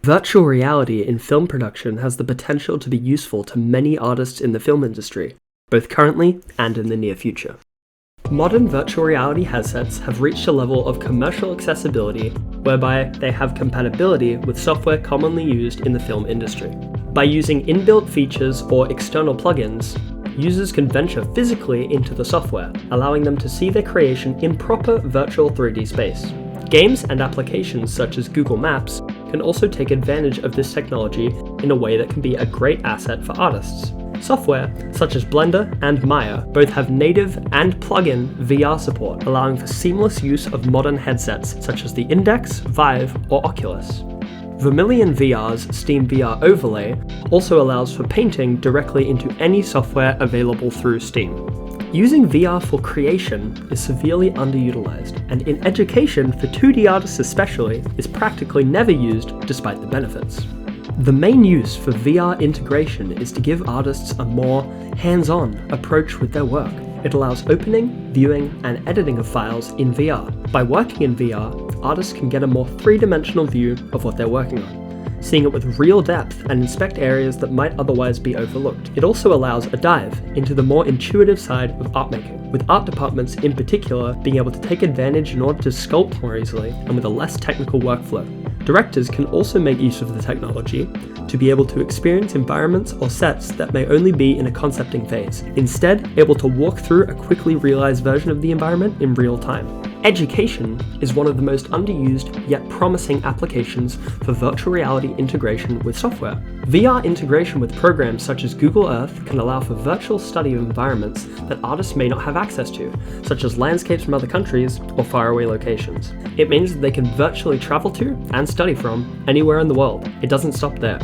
Virtual reality in film production has the potential to be useful to many artists in the film industry, both currently and in the near future. Modern virtual reality headsets have reached a level of commercial accessibility whereby they have compatibility with software commonly used in the film industry. By using inbuilt features or external plugins, users can venture physically into the software, allowing them to see their creation in proper virtual 3D space. Games and applications such as Google Maps can also take advantage of this technology in a way that can be a great asset for artists. Software such as Blender and Maya both have native and plug-in VR support, allowing for seamless use of modern headsets such as the Index, Vive, or Oculus. Vermilion VR's Steam VR overlay also allows for painting directly into any software available through Steam. Using VR for creation is severely underutilized, and in education for 2D artists especially, is practically never used despite the benefits. The main use for VR integration is to give artists a more hands-on approach with their work. It allows opening, viewing, and editing of files in VR. By working in VR, artists can get a more three-dimensional view of what they're working on, seeing it with real depth and inspect areas that might otherwise be overlooked. It also allows a dive into the more intuitive side of art making, with art departments in particular being able to take advantage in order to sculpt more easily and with a less technical workflow. Directors can also make use of the technology to be able to experience environments or sets that may only be in a concepting phase, instead able to walk through a quickly realized version of the environment in real time. Education is one of the most underused yet promising applications for virtual reality integration with software. VR integration with programs such as Google Earth can allow for virtual study of environments that artists may not have access to, such as landscapes from other countries or faraway locations. It means that they can virtually travel to and study from anywhere in the world. It doesn't stop there.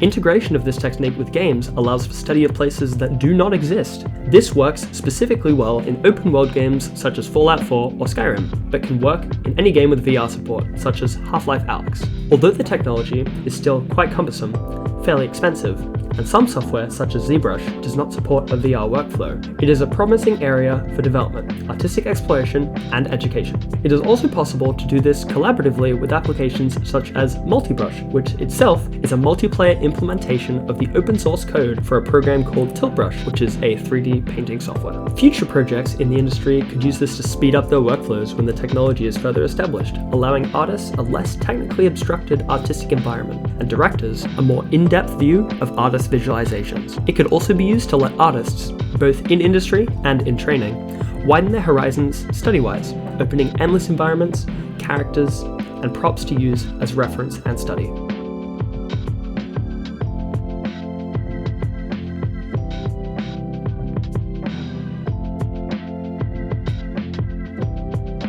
Integration of this technique with games allows for study of places that do not exist. This works specifically well in open-world games such as Fallout 4 or Skyrim, but can work in any game with VR support, such as Half-Life Alyx. Although the technology is still quite cumbersome, fairly expensive, and some software such as ZBrush does not support a VR workflow, it is a promising area for development, artistic exploration, and education. It is also possible to do this collaboratively with applications such as Multibrush, which itself is a multiplayer implementation of the open source code for a program called Tiltbrush, which is a 3D painting software. Future projects in the industry could use this to speed up their workflows when the technology is further established, allowing artists a less technically obstructed artistic environment, and directors a more in-depth view of artist visualizations. It could also be used to let artists, both in industry and in training, widen their horizons study-wise, opening endless environments, characters, and props to use as reference and study.